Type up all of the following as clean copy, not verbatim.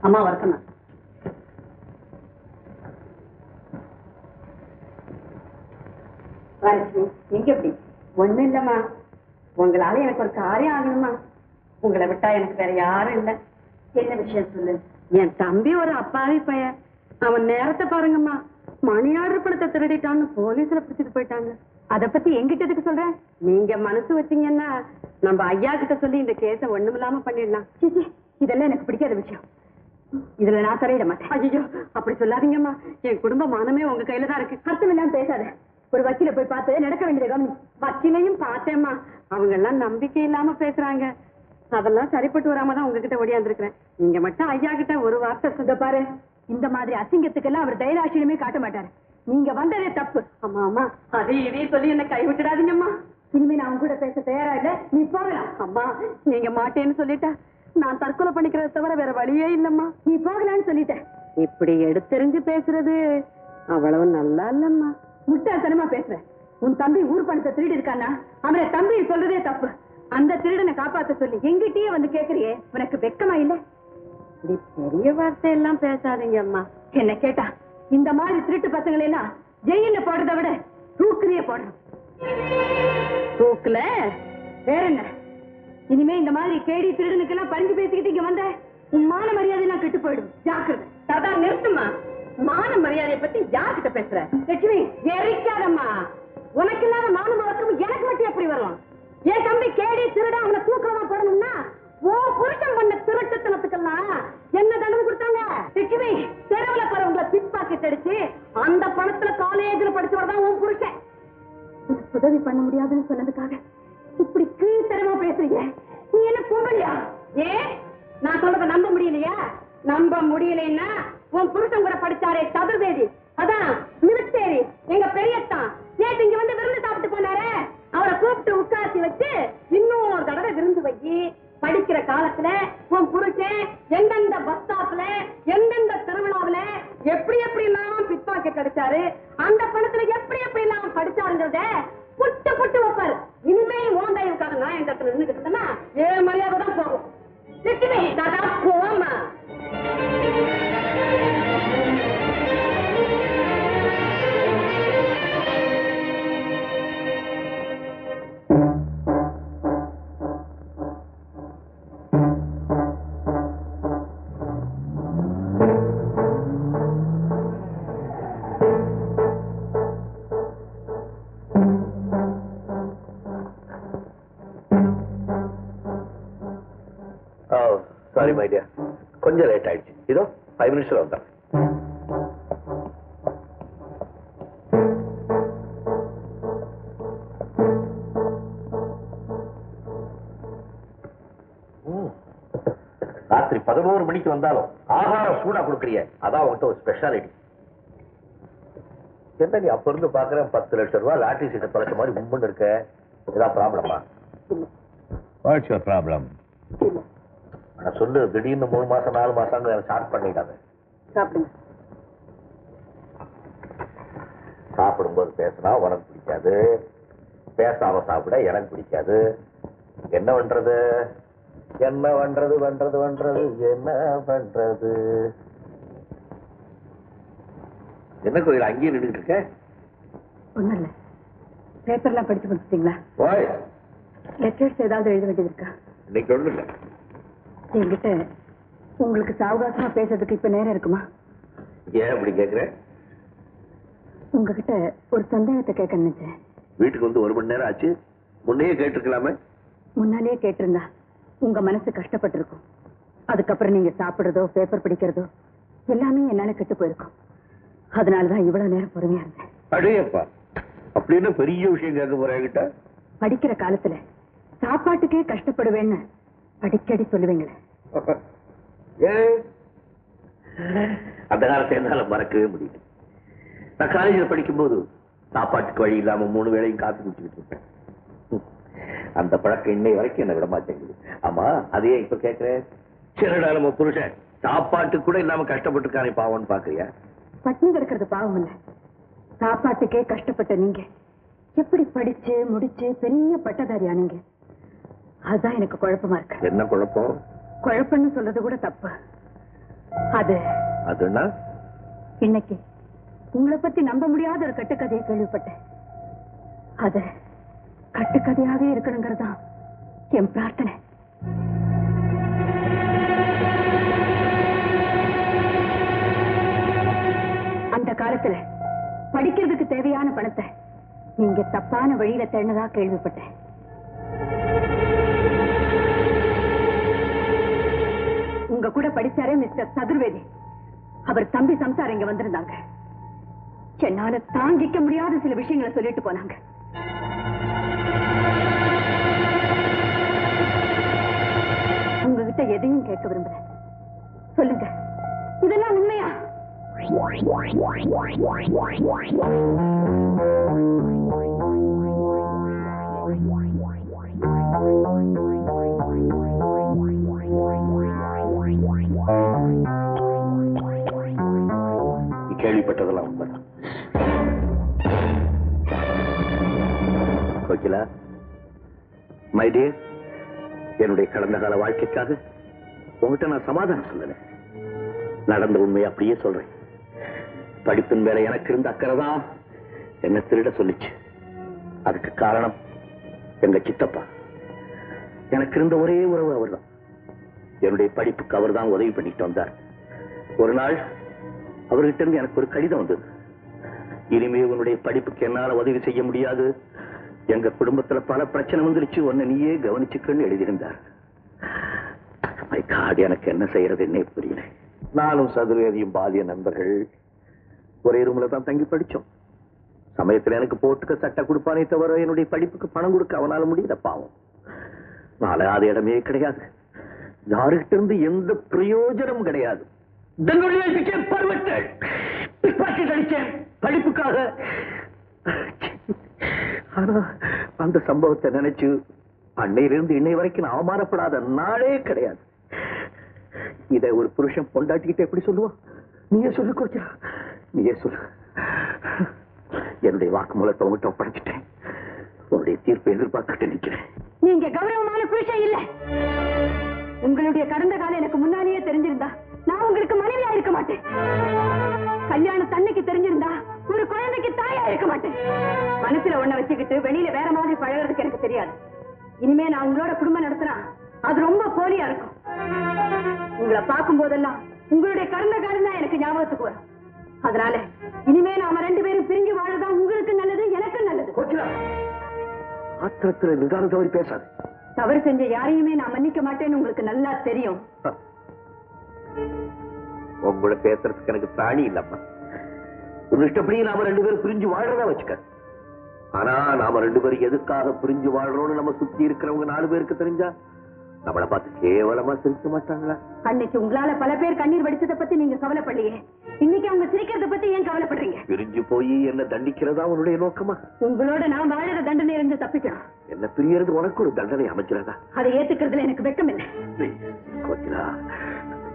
அம்மா வரக்கண்ணா. எங்க எப்படி? ஒண்ணு இல்லம்மா, உங்களால எனக்கு ஒரு காரியம் ஆகணுமா. உங்களை விட்டா எனக்கு வேற யாரும் இல்ல. என்ன விஷயம் சொல்லு. என் தம்பி ஒரு அப்பாவி பையன். அவன் நேரத்தை பாருங்கம்மா, மணி ஆர்டர் பணத்தை திருடிட்டான்னு போலீஸ்ல பிடிச்சிட்டு போயிட்டாங்க. அத பத்தி எங்கிட்ட எதுக்கு சொல்ற? நீங்க மனசு வச்சீங்கன்னா நம்ம ஐயா கிட்ட சொல்லி இந்த கேஸ ஒண்ணுமில்லாம பண்ணிடலாம். இதெல்லாம் எனக்கு பிடிக்காத விஷயம். இதுல நான் தலையிட மாட்டேன். ஐயோ அப்படி சொல்லாதீங்கம்மா, என் குடும்ப மானமே உங்க கையில தான் இருக்கு. அர்த்தம் இல்லாம பேசாத. ஒரு வக்கீல போய் பார்த்து நடக்க வேண்டியது கவனி. வக்கீலையும் பார்த்தேம்மா, அவங்க எல்லாம் நம்பிக்கை இல்லாம பேசுறாங்க. அதெல்லாம் சரிப்பட்டு வராமதான் உங்ககிட்ட ஓடியாந்துருக்கிறேன். நீங்க மட்டும் ஐயா கிட்ட ஒரு வார்த்தை சொல்ல பாரு. இந்த மாதிரி அசிங்கத்துக்கெல்லாம் அவர் தைராட்சியமே காட்ட மாட்டாரு. நீங்க வந்ததே தப்பு. ஆமா ஆமா, இதையும் சொல்லி என்ன கைவிட்டுடாதீங்கம்மா. இனிமே நான் கூட பேச தயாரா இல்ல, நீ போகலாம். அம்மா நீங்க மாட்டேன்னு சொல்லிட்டா நான் தற்கொலை பண்ணிக்கிறத தவிர வேற வழியே இல்லம்மா. நீ போகலான்னு சொல்லிட்ட. இப்படி எடுத்தெறிஞ்சு பேசுறது அவ்வளவு நல்லா இல்லம்மா. முட்டாள்தனமா பேசுற. உன் தம்பி ஊர் பணத்தை திருடி இருக்கானா? அவனை தம்பி சொல்றதே தப்பு. அந்த திருடனை காப்பாத்த சொல்லி எங்கிட்டயே வந்து கேக்குறியே, உனக்கு வெக்கமா இல்ல? இப்படி பெரிய வார்த்தை எல்லாம் பேசாதீங்க அம்மா. என்ன கேட்டா இந்த மாதிரி திருட்டு பசங்களை எல்லாம் ஜெயில போடுறத விட தூக்குலயே போடுறோம். தூக்குல வேற என்ன? இனிமே இந்த மாதிரி கேடி திருடனுக்கெல்லாம் பறிஞ்சு பேசிக்கிட்டு இங்க வந்த உன் மான மரியாதை எல்லாம் கெட்டு போயிடும். ஜாக்கிரதை. தாத்தா நிறுத்துமா. மான மரியாதையை பத்தி யார்கிட்ட பேசுற? லட்சுமி எரிக்காதம்மா. உனக்கு இல்லாத மான மறக்கும் எனக்கு மட்டும் எப்படி வரலாம்? என் தம்பி கேடி திருட அவனை தூக்கலமா போடணும்னா ஓ புருஷன் பண்ண திருட்டுத்தனத்துக்கெல்லாம் என்ன தண்டனை கொடுத்தாங்க? லட்சுமி தெருவுல போறவங்களை பிட் பாக்கெட் அடிச்சு அந்த பணத்துல காலேஜ்ல படிச்சவர்தான் உன் புருஷன். உதவி பண்ண முடியாதுன்னு சொன்னதுக்காக இப்படி கீழ்த்தரமா பேசுறீங்க. நீ என்ன பொம்பளையா? நான் சொல்றத நம்ப முடியலையா? நம்ப முடியலைன்னா உன் புருஷன் கூட படிச்சாரே சதுர்வேதி, அதான் மிலிட்டரி, எங்க பெரியத்தான் நேற்று இங்க வந்து விருந்து சாப்பிட்டு போனாரே, அவரை கூப்பிட்டு உட்காத்தி வச்சு இன்னொரு தடவை விருந்து வைக்கி. படிக்கிற காலத்துல உன் புருஷன் எந்தெந்த பஸ் ஸ்டாப்ல எந்தெந்த திருவிழாவில எப்படி எப்படி எல்லாம் பிட் பாக்கெட் அடிச்சாரு, அந்த பணத்துல எப்படி எப்படி எல்லாம் படிச்சாருங்கிறத புட்டு புட்டு வைப்பாரு. இனிமே ஓன் தயவுக்காக நான் இந்த இடத்துல நின்றுக்கிட்டேன்னா ஏன் மரியாதை தான் போகும். போமா. சாரி மை டியர், கொஞ்சம் லேட் ஆயிடுச்சு. இதோ 5 நிமிஷம் வந்தேன். ராத்திரி 11 மணிக்கு வந்தாலும் ஆகாரம் சூடா கொடுக்கறிய, அதான் உங்ககிட்ட ஒரு ஸ்பெஷாலிட்டி. என்ன நீ அப்ப இருந்து பாக்குறேன் 10 லட்சம் ரூபாய் லாட்டரி சீட்டை தொலைச்ச மாதிரி முன்பு இருக்க. ஏதாவது ப்ராப்ளமா? What's your problem? நான் சொல்லு, திடீர்னு 3 மாசம் 4 மாசம் ஸ்டார்ட் பண்ணிட்டாங்க. சாப்பிடும்போது பேசினா உனக்கு பிடிக்காது, பேசாம சாப்பிட எனக்கு பிடிக்காது. என்ன பண்றது என்ன பண்றது பண்றது பண்றது என்ன பண்றது? என்ன கோயில் அங்கேயே நின்றுட்டு இருக்க? ஒண்ணும் இல்ல. பேப்பர்லாம் படிச்சு முடிச்சிட்டீங்களா? லெட்டர்ஸ் ஏதாவது எழுத வேண்டியது இருக்கா? இன்னைக்கு ஒண்ணும் இல்ல. என்கிட்ட உங்களுக்கு சாவகாசமா பேசுறதுக்கு இப்ப நேரம் இருக்குமா? ஏன் அப்படி கேக்குற? உங்ககிட்ட ஒரு சந்தேகத்தை கேட்க நினைச்சேன். வீட்டுக்கு வந்து 1 மணி நேரம் ஆச்சு, முன்னையே கேட்டிருக்கலாமே. முன்னாலேயே கேட்டிருந்தா உங்க மனசு கஷ்டப்பட்டு இருக்கும். அதுக்கப்புறம் நீங்க சாப்பிடுறதோ பேப்பர் படிக்கிறதோ எல்லாமே என்னால கெட்டு போயிருக்கும். அதனாலதான் இவ்வளவு நேரம் பொறுமையா இருந்தேன். அடேப்பா, அப்படின்னு பெரிய விஷயம் கேட்க போறேன். படிக்கிற காலத்துல சாப்பாட்டுக்கே கஷ்டப்படுவேன்னு அடிக்கடி சொல்லுவீங்களே. அந்த காலத்தை என்னால மறக்கவே முடியல. நான் காலேஜில் படிக்கும் போது சாப்பாட்டுக்கு வழி இல்லாம 3 வேளையும் காப்பி குடிச்சுக்கிட்டு இருப்பேன். அந்த பழக்கம் இன்னை வரைக்கும் என்ன விட மாட்டேங்குது. ஆமா, அதையே இப்ப கேட்கிறேன். சரிடா, நம்ம புருஷன் சாப்பாட்டுக்கு கூட இல்லாம கஷ்டப்பட்டுருக்கானே, பாவம்னு பாக்குறியா? பட்டினி கிடக்கிறது பாவம் இல்ல, சாப்பாட்டுக்கே கஷ்டப்பட்ட நீங்க எப்படி படிச்சு முடிச்சு பெரிய பட்டதாரியா நீங்க? அதுதான் எனக்கு குழப்பமா இருக்கு. என்ன குழப்பம்? குழப்பம்னு சொல்றது கூட தப்பு. அதுன்னா இன்னைக்கு உங்களை பத்தி நம்ப முடியாத ஒரு கட்டுக்கதையை கேள்விப்பட்டேன். அது கட்டுக்கதையாவே இருக்கணுங்கிறதா என் பிரார்த்தனை. அந்த காலத்துல படிக்கிறதுக்கு தேவையான பணத்தை நீங்க தப்பான வழியில தேடினதா கேள்விப்பட்டேன். உங்க கூட படிச்சாரே மிஸ்டர் சதுர்வேதி, அவர் தம்பி சம்சார் இங்க வந்திருந்தாங்க. என்னால தாங்கிக்க முடியாத சில விஷயங்களை சொல்லிட்டு போனாங்க. உங்ககிட்ட எதையும் கேட்க விரும்புறேன், சொல்லுங்க, இதெல்லாம் உண்மையா? கேள்விப்பட்டதெல்லாம் உண்மைதான். கோகிலா, மை டியர், என்னுடைய கடந்த கால வாழ்க்கைக்காக உங்ககிட்ட நான் சமாதானம் சொல்லல. நடந்த உண்மையை அப்படியே சொல்றேன். படிப்பின் மேல எனக்கு இருந்த அக்கறைதான் என்ன திருட சொல்லிச்சு. அதுக்கு காரணம் எங்க சித்தப்பா. எனக்கு இருந்த ஒரே உறவு அவர்தான். என்னுடைய படிப்புக்கு அவர் தான் உதவி பண்ணிட்டு வந்தார். ஒரு நாள் அவர்கிட்ட இருந்து எனக்கு ஒரு கடிதம் வந்தது. இனிமே உன்னுடைய படிப்புக்கு என்னால உதவி செய்ய முடியாது, எங்க குடும்பத்துல பல பிரச்சனை வந்துருச்சு, உன்னை நீயே கவனிச்சுக்கன்னு எழுதியிருந்தார். எனக்கு என்ன செய்யறது என்ன புரியல. நானும் சதுர்வேதியும் பாலிய நண்பர்கள் ஒரே ரூம்ல தான் தங்கி படிச்சோம். சமயத்துல எனக்கு போட்டுக்க சட்டை கொடுப்பானே தவிர என்னுடைய படிப்புக்கு பணம் கொடுக்க அவனால முடியல. பாவம், நாலாவது இடமே கிடையாது. யாருகிட்ட இருந்து எந்த பிரயோஜனமும் கிடையாது. படிப்புக்காக. ஆனா அந்த சம்பவத்தை நினைச்சு அன்னையிலிருந்து இன்னை வரைக்கும் நான் அவமானப்படாத நாளே கிடையாது. இதை ஒரு புருஷன் பொண்டாட்டிக்கிட்ட எப்படி சொல்லுவா? நீயே சொல்லு கோச்சா, நீயே சொல்லு. என்னுடைய வாக்குமூலத்தை உங்ககிட்ட ஒப்படைச்சிட்டேன். உங்களுடைய தீர்ப்பை எதிர்பார்த்துட்டு நிற்கிறேன். நீங்க கௌரவமான புருஷன் இல்ல. உங்களுடைய கடந்த காலம் எனக்கு முன்னாலேயே தெரிஞ்சிருந்தா நான் உங்களுக்கு மனைவியா இருக்க மாட்டேன். கல்யாணம் தன்னைக்கு தெரிஞ்சிருந்தா ஒரு குழந்தைக்கு தாயா இருக்க மாட்டேன். மனசுல ஒண்ண வச்சுக்கிட்டு வெளியில வேற மாதிரி பழகிறதுக்கு எனக்கு தெரியாது. இனிமே நான் உங்களோட குடும்பம் நடத்தினா அது ரொம்ப போலியா இருக்கும். உங்களை பார்க்கும் போதெல்லாம் உங்களுடைய கடந்த காலம் தான் எனக்கு ஞாபகத்துக்கு வரும். அதனால இனிமே நாம ரெண்டு பேரும் பிரிஞ்சு வாழதான் உங்களுக்கு நல்லது, எனக்கு நல்லது. ஆத்திரத்தில் நிதான தவறி பேசாது. தவறு செஞ்ச யாரையுமே நான் மன்னிக்க மாட்டேன்னு உங்களுக்கு நல்லா தெரியும். உங்களோட பேசுறதுக்கு எனக்கு தாணி இல்லப்பா. ஒரு இஷ்டப்படி நாம ரெண்டு பேரும் பிரிஞ்சு வாழ்றதா வச்சுக்க. ஆனா நாம ரெண்டு பேரும் எதுக்காக பிரிஞ்சு வாழ்றோம்னு நம்ம சுத்தி இருக்கிறவங்க 4 பேருக்கு தெரிஞ்சா நம்மளை பார்த்து கேவலமா சிரிக்க மாட்டாங்களா? அன்னைக்கு உங்களால பல பேர் கண்ணீர் வடிச்சதை பத்தி நீங்க கவலைப்படலையே, இன்னைக்கு அவங்க சிரிக்கிறத பத்தி ஏன் கவலைப்படுறீங்க? பிரிஞ்சு போய் என்ன தண்டிக்கிறதா உன்னுடைய நோக்கமா? உங்களோட நான் வாழற தண்டனை இருந்து தப்பிக்கணும். என்ன பிரியறது உனக்கு ஒரு தண்டனை அமைச்சிருந்தா அதை ஏத்துக்கிறதுல எனக்கு வெக்கம் இல்லை. கோகிலா,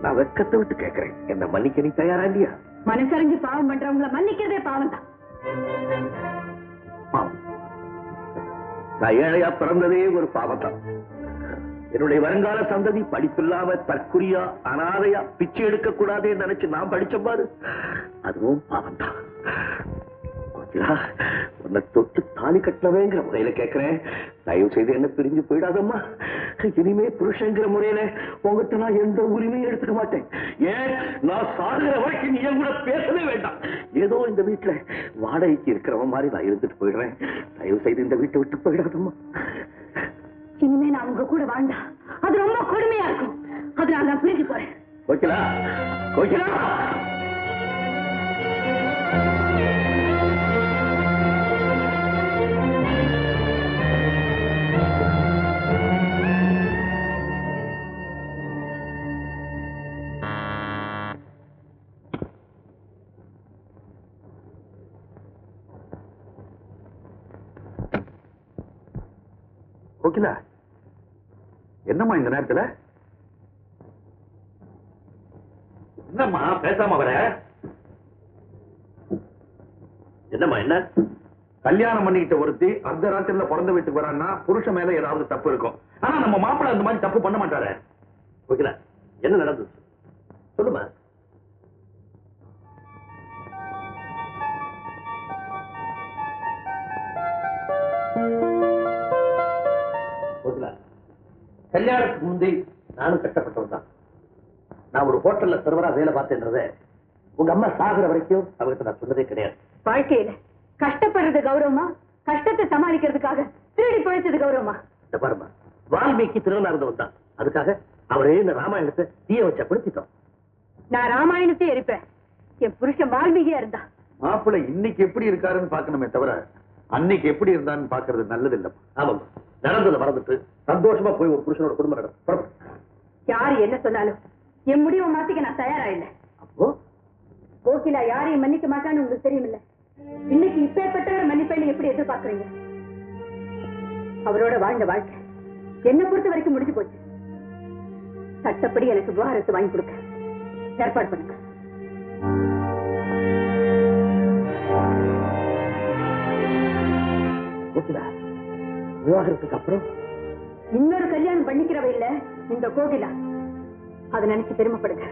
நான் வெக்கத்தை விட்டு கேட்கிறேன். என்ன மன்னிக்க நீ தயாரா இல்லையா? மனசறிஞ்சு பாவம் பண்றவங்களை மன்னிக்கிறதே பாவம் தான். நான் ஏழையா பிறந்ததே ஒரு பாவம் தான். என்னுடைய வருங்கால சந்ததி படிப்பில்லாம தற்குறியா அனாதையா பிச்சை எடுக்க கூடாதுன்னு நினைச்சு நான் படிச்ச பாரு, அதுவும் பாவம் தான். உன்னை தொட்டு தாலி கட்டவேங்கிற முறையில கேட்கிறேன். தயவு செய்து என்ன பிரிஞ்சு போயிடாதம்மா. இனிமே புருஷங்கிற முறையில உங்ககிட்ட நான் எந்த உரிமையும் எடுத்துக்க மாட்டேன். ஏன், நான் சாகுற வரைக்கும் நீ என் கூட பேசவே வேண்டாம். ஏதோ இந்த வீட்டுல வாடகைக்கு இருக்கிறவன் மாதிரி நான் இருந்துட்டு போயிடுறேன். தயவு செய்து இந்த வீட்டை விட்டு போயிடாதம்மா. இனிமே நான் உங்க கூட வாழ்ந்தா அது ரொம்ப கொடுமையா இருக்கும். அதனால நான் பிரிஞ்சு போறேன். கோகிலா, கோகிலா, கோகிலா, என்னம்மா இந்த நேரத்துல? என்னம்மா பேசாம வர? என்னம்மா என்ன? கல்யாணம் பண்ணிக்கிட்ட ஒருத்தி அந்த ராத்திரில பிறந்த வீட்டுக்கு வரான்னா புருஷன் மேல ஏதாவது தப்பு இருக்கும். ஆனா நம்ம மாப்பிள்ளை அந்த மாதிரி தப்பு பண்ண மாட்டாரு. கோகிலா, என்ன நடந்தது சொல்லுமா? கல்யாணத்துக்கு முந்தி நானும் கஷ்டப்பட்டவன் தான். நான் ஒரு ஹோட்டல்ல சர்வரா வேலை பார்த்தேன்றத உங்க அம்மா சாகுற வரைக்கும் அவர்கிட்ட நான் சொன்னதே கிடையாது. வாழ்க்கையில கஷ்டப்படுறது கௌரவமா, கஷ்டத்தை சமாளிக்கிறதுக்காக திருடி பிழைச்சது கௌரவமா? இந்த பாருமா, வால்மீகி திருவண்ணா இருந்தவன் தான். அதுக்காக அவரே இந்த ராமாயணத்தை தீய வச்ச படுத்திட்டோம். நான் ராமாயணத்தை எரிப்பேன், என் புருஷன் வால்மீகியா இருந்தா. மாப்பிள்ளை இன்னைக்கு எப்படி இருக்காருன்னு பாக்கணுமே தவிர அன்னைக்கு எப்படி இருந்தான்னு பாக்குறது நல்லது இல்ல. ஆமாம், நடந்ததை மறந்துட்டு சந்தோஷமா போய் ஒரு புருஷனோட குடும்பம் நடக்கும். யாரு என்ன சொன்னாலும் என் முடிவை மாத்திக்க நான் தயாரா இல்லை. அப்போ கோகிலா யாரையும் மன்னிக்க மாட்டான்னு உங்களுக்கு தெரியுமில்ல. இன்னைக்கு இப்பேற்பட்டவரை மன்னிப்பேன்னு எப்படி எதிர்பார்க்கறீங்க? அவரோட வாழ்ந்த வாழ்க்கை என்னை பொறுத்த வரைக்கும் முடிஞ்சு போச்சு. சட்டப்படி எனக்கு விவாகரத்து வாங்கி கொடுக்க ஏற்பாடு பண்ணுங்க. விவாகரத்துக்கு அப்புறம் இன்னொரு கல்யாணம் பண்ணிக்கிறவ இல்ல இந்த கோகிலா. அதை நினைச்சு பெருமைப்படுங்க.